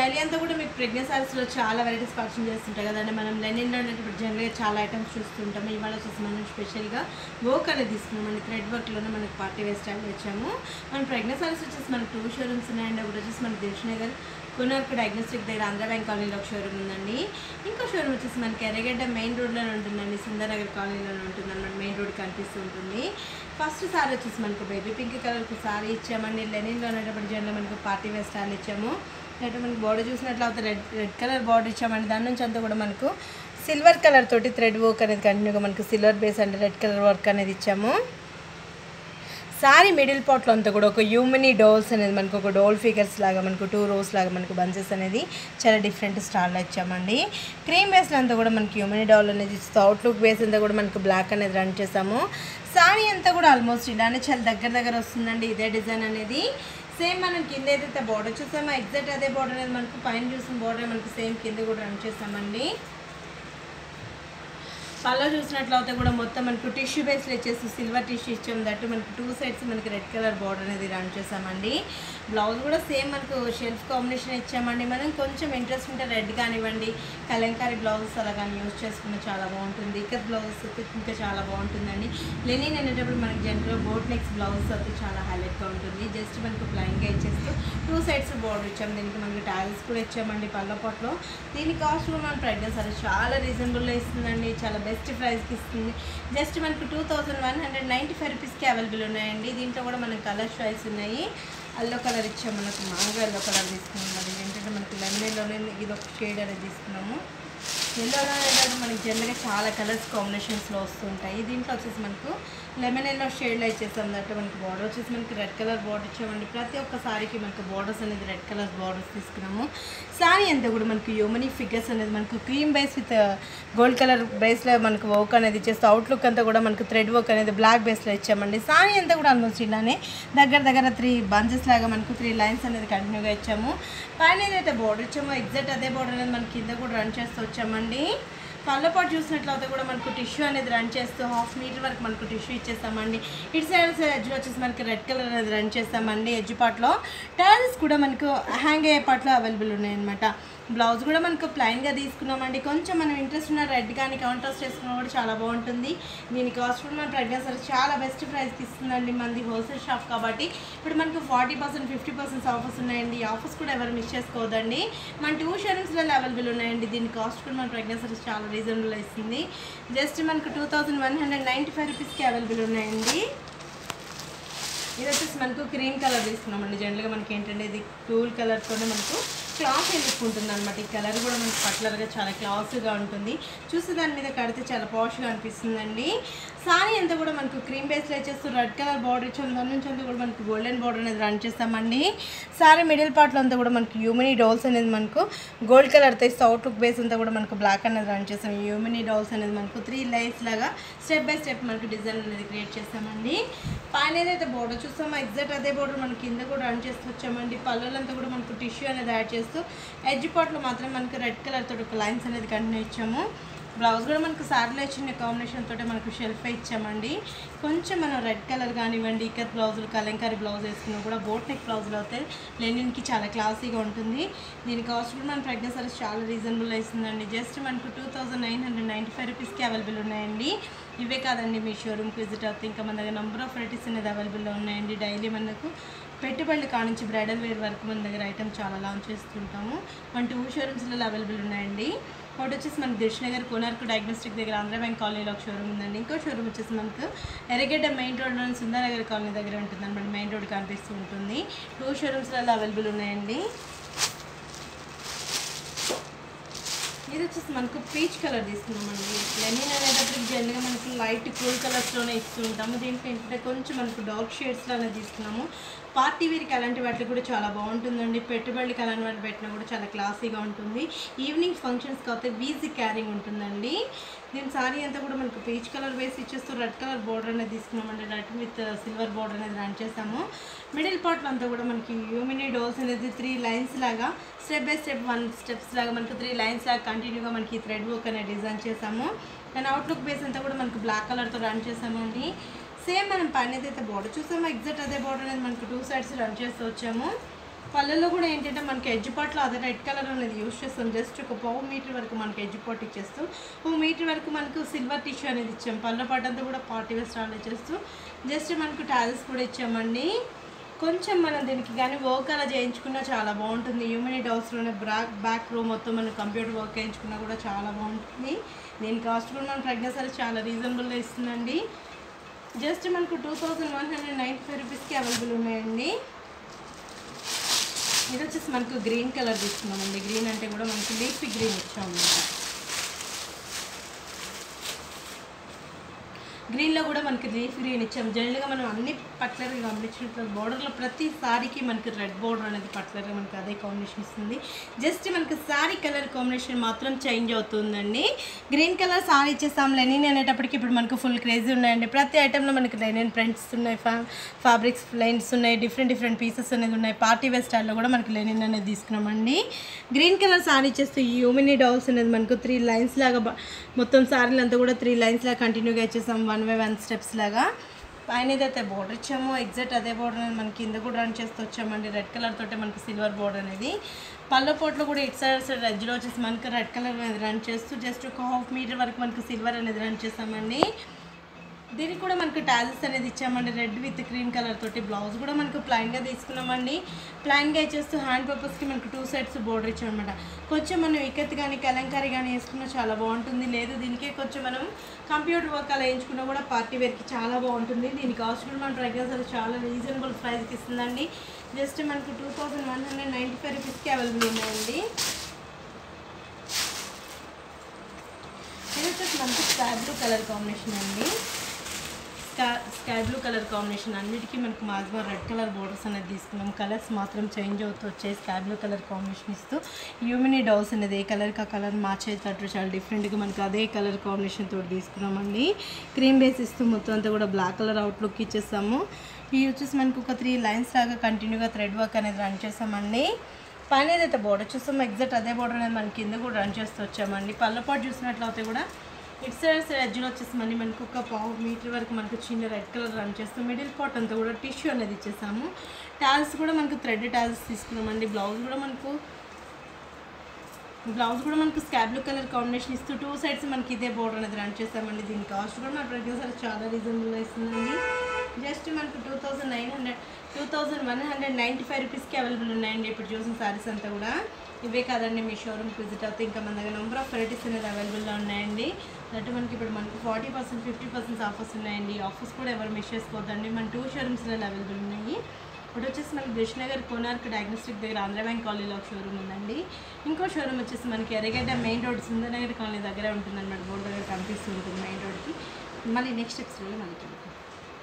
Daily అంతా కూడా మీకు ప్రెగ్నెంట్ సారీస్లో చాలా వెరైటీస్ పర్చేస్ చేస్తుంటాయి కదండి. మనం లెనిన్లో ఇప్పుడు జనరల్గా చాలా ఐటమ్స్ చూస్తుంటాము. ఇవాళ వచ్చేసి మనం స్పెషల్గా వర్క్ అనేది తీసుకున్నామండి. థ్రెడ్ వర్క్లోనే మనకి పార్టీ వేర్ స్టైల్ వచ్చాము. మన ప్రెగ్నెంట్ సారీస్ వచ్చేసి మనకు 2 షోరూమ్స్ ఉన్నాయండి. ఒకటి వచ్చేసి మన దిల్షుఖ్నగర్ కొనార్క్ డయాగ్నోస్టిక్ దగ్గర ఆంధ్ర బ్యాంక్ కాలనీలో ఒక షోరూమ్ ఉందండి. ఇంకో షోరూమ్ వచ్చేసి మనకి ఎర్రగడ్డ మెయిన్ రోడ్లోనే ఉంటుందండి. సుందరనగర్ కాలనీలోనే ఉంటుంది అన్నమాట. మెయిన్ రోడ్ కనిపిస్తూ ఉంటుంది. ఫస్ట్ సారీ వచ్చేసి మనకు బేబీ పింక్ కలర్కి సారీ ఇచ్చామండి. లెనిన్లో అనేటప్పుడు జనరల్ మనకు పార్టీ వేర్ స్టైల్ ఇచ్చాము. అంటే మనకి బార్డర్ చూసినట్లయితే రెడ్ కలర్ బార్డర్ ఇచ్చామండి. దాని నుంచి అంతా కూడా మనకు సిల్వర్ కలర్ తోటి థ్రెడ్ వర్క్ అనేది కంటిన్యూగా మనకు సిల్వర్ బేస్ అంటే రెడ్ కలర్ వర్క్ అనేది ఇచ్చాము. సారీ మిడిల్ పార్ట్లో అంతా కూడా ఒక హ్యూమనీ డోల్స్ అనేది మనకు ఒక డోల్ ఫిగర్స్ లాగా మనకు 2 rows లాగా మనకు బంచెస్ అనేది చాలా డిఫరెంట్ స్టాల్లో ఇచ్చామండి. క్రీమ్ బేస్లో అంతా కూడా మనకి హ్యూమనీ డోల్ అనేది ఇస్తూ అవుట్లుక్ బేస్ అంతా కూడా మనకు బ్లాక్ అనేది రన్ చేసాము. సారీ అంతా కూడా ఆల్మోస్ట్ ఇలానే చాలా దగ్గర వస్తుందండి. ఇదే డిజైన్ అనేది సేమ్ మనం కింద ఏదైతే బార్డర్ చూసామో ఎగ్జాక్ట్ అదే బార్డర్ అనేది మనకు పైన చూసిన బార్డర్ మనకు సేమ్ కింద కూడా రన్ చేసామండి. పళ్ళ చూసినట్లయితే కూడా మొత్తం మనకు టిష్యూ బేస్లో ఇచ్చేసి సిల్వర్ టిష్యూ ఇచ్చాము. దట్టు మనకు 2 sides మనకి రెడ్ కలర్ బార్డర్ అనేది రన్ చేసామండి. బ్లౌజ్ కూడా సేమ్ మనకు షెల్ఫ్ కాంబినేషన్ ఇచ్చామండి. మనం కొంచెం ఇంట్రెస్ట్ ఉంటే రెడ్ కానివ్వండి, కలంకారీ బ్లౌజెస్ అలా కానీ యూజ్ చేసుకుంటే చాలా బాగుంటుంది. ఇక్కత్ బ్లౌజెస్ అయితే ఇంకా చాలా బాగుంటుందండి. లెనిన్ అనేటప్పుడు మనకి జనరల్ బోట్ నెక్స్ బ్లౌజెస్ అయితే చాలా హైలైట్గా ఉంటుంది. జస్ట్ మనకు ప్లైన్గా ఇచ్చేస్తూ 2 sides బార్డర్ ఇచ్చాము. దీనికి మనకి టాయిల్స్ కూడా ఇచ్చామండి పళ్ళ పాట్లో. దీని కాస్ట్ కూడా మన ప్రెగ్నెంట్ సరే చాలా రీజనబుల్లో ఇస్తుందండి. చాలా బెస్ట్ ప్రైస్కి ఇస్తుంది. జస్ట్ మనకు 2195 రూపీస్కి అవైలబుల్ ఉన్నాయండి. దీంట్లో కూడా మనకు కలర్ చాయిస్ ఉన్నాయి. ఎల్లో కలర్ ఇచ్చాము. మనకు మ్యాంగో ఎల్లో కలర్ తీసుకున్నాం. అది ఏంటంటే మనకు లెమన్లోనే ఇది ఒక షేడ్ అనేది తీసుకున్నాము. ఎల్లోలో అనేది మనకి జనరల్గా చాలా కలర్స్ కాంబినేషన్స్లో వస్తుంటాయి. దీంట్లో వచ్చేసి మనకు లెమన్ ఎల్లో షేడ్లో ఇచ్చేసాం. దట్టు మనకి బార్డర్ వచ్చేసి మనకి రెడ్ కలర్ బార్డర్ ఇచ్చామండి. ప్రతి ఒక్క సారీకి మనకు బార్డర్స్ అనేది రెడ్ కలర్ బార్డర్స్ తీసుకున్నాము. సారీ అంతా కూడా మనకు హ్యూమనీ ఫిగర్స్ అనేది మనకు cream base with gold colour బేస్లో మనకు వర్క్ అనేది ఇచ్చేస్తే అవుట్లుక్ అంతా కూడా మనకు థ్రెడ్ వర్క్ అనేది బ్లాక్ బేస్లో ఇచ్చామండి. సారీ అంతా కూడా ఆల్మోస్ట్ ఇలానే దగ్గర 3 bunches లాగా మనకు 3 lines అనేది కంటిన్యూగా ఇచ్చాము. పైన ఏదైతే బార్డర్ ఇచ్చామో ఎగ్జాక్ట్ అదే బార్డర్ అనేది మనకి కింద కూడా రన్ చేస్తూ వచ్చామండి. పళ్ళపాటు చూసినట్లయితే కూడా మనకు టిష్యూ అనేది రన్ చేస్తూ 1/2 meter వరకు మనకు టిష్యూ ఇచ్చేస్తామండి. ఇటు సైడ్ ఎడ్జ్ వచ్చేసి మనకి రెడ్ కలర్ అనేది రన్ చేస్తామండి. ఎడ్జ్ పార్ట్లో టైల్స్ కూడా మనకు హ్యాంగ్ అయ్యే పార్ట్లో అవైలబుల్ ఉన్నాయన్నమాట. బ్లౌజ్ కూడా మనకు ప్లైన్గా తీసుకున్నామండి. కొంచెం మనం ఇంట్రెస్ట్ ఉన్న రెడ్ కానీ కాంట్రాస్ట్ చేసుకున్నా కూడా చాలా బాగుంటుంది. దీని కాస్ట్ కూడా మన ప్రెగ్నెంట్ సరే చాలా బెస్ట్ ప్రైస్కి ఇస్తుందండి. మనది హోల్సేల్ షాప్ కాబట్టి ఇప్పుడు మనకు 40% 50% ఆఫర్స్ ఉన్నాయండి. ఈ ఆఫర్స్ కూడా ఎవరు మిస్ చేసుకోవద్దండి. మన 2 showrooms అవైలబుల్ ఉన్నాయండి. దీని కాస్ట్ కూడా మన ప్రెగ్నెంట్ సరే చాలా రీజనబుల్ ఇస్తుంది. జస్ట్ మనకు 2195 రూపీస్కి అవైలబుల్ ఉన్నాయండి. ఇది వచ్చేసి మనకు క్రీమ్ కలర్ తీసుకున్నామండి. జనరల్గా మనకి ఏంటంటే ఇది కూల్ కలర్తోనే మనకు క్లాత్ ఎదుర్కొంటుంది అనమాట. ఈ కలర్ కూడా మనకు పర్టికులర్గా చాలా క్లాస్గా ఉంటుంది. చూస్తే దాని మీద కడితే చాలా పాష్గా అనిపిస్తుందండి. సారీ అంతా కూడా మనకు క్రీమ్ బేస్లో వచ్చేస్తూ రెడ్ కలర్ బార్డర్ ఇచ్చాము. దాని నుంచి అంతా కూడా మనకు గోల్డెన్ బార్డర్ అనేది రన్ చేస్తామండి. సారీ మిడిల్ పార్ట్లో అంతా కూడా మనకు హ్యూమనీ డోల్స్ అనేది మనకు గోల్డ్ కలర్తో ఇస్తే అవుట్లుక్ బేస్ అంతా కూడా మనకు బ్లాక్ అనేది రన్ చేస్తాం. హ్యూమనీ డోల్స్ అనేది మనకు 3 layers లాగా స్టెప్ బై స్టెప్ మనకు డిజైన్ అనేది క్రియేట్ చేస్తామండి. పైన ఏదైతే బార్డర్ చూస్తామో ఎగ్జాక్ట్ అదే బార్డర్ మనకి కింద కూడా రన్ చేస్తూ వచ్చామండి. పళ్ళలంతా కూడా మనకు టిష్యూ అనేది యాడ్ చేస్తూ ఎడ్జ్ పార్ట్లో మాత్రం మనకు రెడ్ కలర్ తోటి ఒక లైన్స్ అనేది కంటిన్యూ ఇచ్చాము. బ్లౌజ్ కూడా మనకు సారీలో ఇచ్చిన కాంబినేషన్ తోటి మనకు షెల్ఫ్ ఇచ్చామండి. కొంచెం మనం రెడ్ కలర్ కానివ్వండి ఇక్కత్ బ్లౌజులు కలంకారీ బ్లౌజ్ వేసుకున్నా కూడా బోట్ నెక్ బ్లౌజులు అయితే లెనిన్కి చాలా క్లాసీగా ఉంటుంది. దీని కాస్ట్ కూడా మన ప్రెగ్నెంట్ సర్వీస్ చాలా రీజనబుల్ అవుతుందండి. జస్ట్ మనకు 2995 రూపీస్కి అవైలబుల్ ఉన్నాయండి. ఇవే కాదండి, మీ షోరూమ్కి విజిట్ అవుతే ఇంకా మన దగ్గర నెంబర్ ఆఫ్ వెరైటీస్ అనేది అవైలబుల్లో ఉన్నాయండి. డైలీ మనకు పెట్టుబడులు కానించి బ్రైడల్ వేర్ వరకు మన దగ్గర ఐటమ్ చాలా లాంచ్ చేస్తుంటాము. మన 2 showrooms అవైలబుల్ ఉన్నాయండి. ఒకటి వచ్చేసి మనకు దిల్షుఖ్నగర్ కొనార్క్ డయాగ్నోస్టిక్ దగ్గర ఆంధ్ర బ్యాంక్ కాలనీలో ఒక షోరూమ్ ఉందండి. ఇంకో షోరూమ్ వచ్చేసి మనకు ఎర్రగడ్డ మెయిన్ రోడ్లోని సుందరనగర్ కాలనీ దగ్గర ఉంటుంది అనమాట. మెయిన్ రోడ్ కనిపిస్తూ ఉంటుంది. 2 showrooms అవైలబుల్ ఉన్నాయండి. ఇది వచ్చేసి మనకు పీచ్ కలర్ తీసుకున్నామండి. లెనిన్ అనేటప్పటికి జనరల్గా మనకి లైట్ కూల్ కలర్స్లోనే ఇస్తూ ఉంటాము. దీంట్లో ఏంటంటే కొంచెం మనకు డార్క్ షేడ్స్లోనే తీసుకున్నాము. పార్టీ వేర్కి అలాంటి వాటికి కూడా చాలా బాగుంటుందండి. పెట్టుబడికి అలాంటి వాటి పెట్టినా కూడా చాలా క్లాసీగా ఉంటుంది. ఈవినింగ్ ఫంక్షన్స్కి అయితే ఈజీ క్యారింగ్ ఉంటుందండి. దీని సారీ అంతా కూడా మనకు పీచ్ కలర్ వేసి ఇచ్చేస్తూ రెడ్ కలర్ బార్డర్ అనేది తీసుకున్నామండి. రెడ్ విత్ సిల్వర్ బార్డర్ అనేది రన్ చేసాము. మిడిల్ పార్ట్లో అంతా కూడా మనకి హ్యూమనీ డోల్స్ అనేది 3 lines లాగా స్టెప్ బై స్టెప్ 1 steps లాగా మనకు 3 lines లాగా కంటిన్యూగా మనకి థ్రెడ్ వర్క్ అనేది డిజైన్ చేసాము. అండ్ అవుట్లుక్ బేస్ అంతా కూడా మనకు బ్లాక్ కలర్తో రన్ చేసామండి. సేమ్ మనం పైన ఏదైతే బార్డర్ చూసామో ఎగ్జాక్ట్ అదే బార్డర్ అనేది మనకు 2 sides రన్ చేస్తూ వచ్చాము. పళ్ళలో కూడా ఏంటంటే మనకి ఎడ్జ్ పార్ట్లో అదే రెడ్ కలర్ అనేది యూస్ చేస్తాం. జస్ట్ ఒక 1/2 మీటర్ వరకు మనకి ఎడ్జ్ పార్ట్ ఇచ్చేస్తూ 1 మీటర్ వరకు మనకు సిల్వర్ టిష్యూ అనేది ఇచ్చాం. పళ్ళ పార్ట్ అంతా కూడా పార్టీ వేర్ స్టైల్ ఇచ్చేస్తూ జస్ట్ మనకు టాజెస్ కూడా ఇచ్చామండి. కొంచెం మనం దీనికి కానీ వర్క్ అలా చేయించుకున్నా చాలా బాగుంటుంది. హ్యూమనీ డౌస్లోనే బ్యాక్ రో మొత్తం మనం కంప్యూటర్ వర్క్ చేయించుకున్నా కూడా చాలా బాగుంటుంది. దీని కాస్ట్ కూడా మనం ప్రెగ్నెన్సీ చాలా రీజనబుల్గా ఇస్తుందండి. జస్ట్ మనకు 2195 రూపీస్కి అవైలబుల్ ఉన్నాయండి. ఇది వచ్చేసి మనకు గ్రీన్ కలర్ తీసుకున్నామండి. గ్రీన్ అంటే కూడా మనకు లీఫీ గ్రీన్ ఇచ్చామన్నమాట. గ్రీన్లో కూడా మనకి లీఫ్ గ్రీన్ ఇచ్చాం. జనరల్గా మనం అన్ని పట్లర్గా గమనించినట్లు బోర్డర్లో ప్రతి సారీకి మనకి రెడ్ బోర్డర్ అనేది పట్లర్గా మనకి అదే కాంబినేషన్ ఇస్తుంది. జస్ట్ మనకి సారీ కలర్ కాంబినేషన్ మాత్రం చేంజ్ అవుతుందండి. గ్రీన్ కలర్ సారీ ఇచ్చేస్తాం. లెనిన్ అనేటప్పటికి ఇప్పుడు మనకు ఫుల్ క్రేజీ ఉన్నాయండి. ప్రతి ఐటెంలో మనకి లెనిన్ ప్రింట్స్ ఉన్నాయి, ఫ్యాబ్రిక్స్ లైన్స్ ఉన్నాయి, డిఫరెంట్ పీసెస్ అనేది ఉన్నాయి. పార్టీ వేర్ స్టైల్లో కూడా మనకి లెనిన్ అనేది తీసుకున్నామండి. గ్రీన్ కలర్ సారీ ఇచ్చేస్తే ఈ హ్యూమనీ డౌల్స్ అనేది మనకు 3 లైన్స్ లాగా మొత్తం సారీలు అంతా కూడా 3 లైన్స్ లాగా కంటిన్యూగా ఇచ్చేసాం. 1 by 1 స్టెప్స్ లాగా పైన ఏదైతే బోర్డర్ ఇచ్చామో ఎగ్జాక్ట్ అదే బోర్డర్ అనేది మనకి కింద కూడా రన్ చేస్తూ వచ్చామండి. రెడ్ కలర్ తోటే మనకి సిల్వర్ బోర్డర్ అనేది పళ్ళ పోట్లో కూడా ఇటు సైడ్ ఎడ్జ్లో వచ్చేసి మనకి రెడ్ కలర్ అనేది రన్ చేస్తూ జస్ట్ ఒక 1/2 మీటర్ వరకు మనకి సిల్వర్ అనేది రన్ చేస్తామండి. దీనికి కూడా మనకు టాజెస్ అనేది ఇచ్చామండి. రెడ్ విత్ క్రీమ్ కలర్ తోటి బ్లౌజ్ కూడా మనకు ప్లైన్గా తీసుకున్నామండి. ప్లైన్గా ఇచ్చేస్తూ హ్యాండ్ పర్పస్కి మనకు 2 సైడ్స్ బోర్డర్ ఇచ్చామన్నమాట. కొంచెం మనం ఇక్కత్ కానీ కలంకారీ కానీ వేసుకున్నా చాలా బాగుంటుంది. లేదు దీనికే కొంచెం మనం కంప్యూటర్ వర్క్ అలా వేయించుకున్నా కూడా పార్టీ వేర్కి చాలా బాగుంటుంది. దీని కాస్ట్ కూడా మన ప్రైస్ చాలా రీజనబుల్ ప్రైస్కి ఇస్తుందండి. జస్ట్ మనకు 2195 రూపీస్కి అవైలబుల్ ఉన్నాయండి. ఇది వచ్చేసి మనకు స్కై బ్లూ కలర్ కాంబినేషన్ అండి. స్కై బ్లూ కలర్ కాంబినేషన్ అన్నిటికీ మనకు మాక్సిమం రెడ్ కలర్ బోర్డర్స్ అనేది తీసుకున్నాం. కలర్స్ మాత్రం చేంజ్ అవుతూ వచ్చాయి. స్కై బ్లూ కలర్ కాంబినేషన్ ఇస్తూ హ్యూమనీ డౌల్స్ అనేది ఏ కలర్కి ఆ కలర్ మ్యాచ్ అయ్యేటట్టు చాలా డిఫరెంట్గా మనకు అదే కలర్ కాంబినేషన్ తోటి తీసుకున్నామండి. క్రీమ్ బేస్ ఇస్తూ మొత్తం అంతా కూడా బ్లాక్ కలర్ అవుట్లుక్ ఇచ్చేస్తాము. ఇవి వచ్చేసి మనకు ఒక 3 లైన్స్ లాగా కంటిన్యూగా థ్రెడ్ వర్క్ అనేది రన్ చేసామండి. పైన ఏదైతే బోర్డర్ చూస్తామో ఎగ్జాక్ట్ అదే బోర్డర్ అనేది మనకి కింద కూడా రన్ చేస్తూ వచ్చామండి. పళ్ళపాటు చూసినట్లయితే కూడా ఇటు సైడ్ ఎడ్జ్లో వచ్చేసి మనకి ఒక 1/2 మీటర్ వరకు మనకు చిన్న రెడ్ కలర్ రన్ చేస్తాం. మిడిల్ పార్ట్ అంతా కూడా టిష్యూ అనేది ఇచ్చేసాము. టాల్స్ కూడా మనకు థ్రెడ్ టాల్స్ తీసుకున్నామండి. బ్లౌజ్ కూడా మనకు స్కై బ్లూ కలర్ కాంబినేషన్ ఇస్తూ 2 సైడ్స్ మనకి ఇదే బోర్డర్ అనేది రన్ చేస్తామండి. దీని కాస్ట్ కూడా మన ప్రతిసారి చాలా రీజనబుల్గా ఇస్తుందండి. జస్ట్ మనకు 2195 రూపీస్కి అవైలబుల్ ఉన్నాయండి. ఇప్పుడు చూసిన సారీస్ అంతా కూడా ఇవే కాదండి. మీ షోరూమ్కి విజిట్ అవుతే ఇంకా మన దగ్గర నెంబర్ ఆఫ్ వెరైటీస్ అనేది అవైలబుల్గా ఉన్నాయండి. దట్టు మనకి ఇప్పుడు మనకు 40% 50% ఆఫర్స్ ఉన్నాయండి. ఆఫర్స్ కూడా ఎవరు మిస్ చేసుకోవద్దండి. మన 2 షోరూమ్స్లో అవైలబుల్ ఉన్నాయి. ఇప్పుడు వచ్చేసి మనకి కృష్ణనగర్ కోనార్క్ డయాగ్నోస్టిక్ దగ్గర ఆంధ్ర బ్యాంక్ కాలనీలో ఒక షోరూమ్ ఉందండి. ఇంకో షోరూమ్ వచ్చేసి మనకి ఎర్రగడ్డ మెయిన్ రోడ్ సుందరనగర్ కాలనీ దగ్గర ఉంటుందన్నమాట. బోర్డు దగ్గర కనిపిస్తూ ఉంటుంది మెయిన్ రోడ్కి. మళ్ళీ నెక్స్ట్ ఎపిసోడ్లో మనకి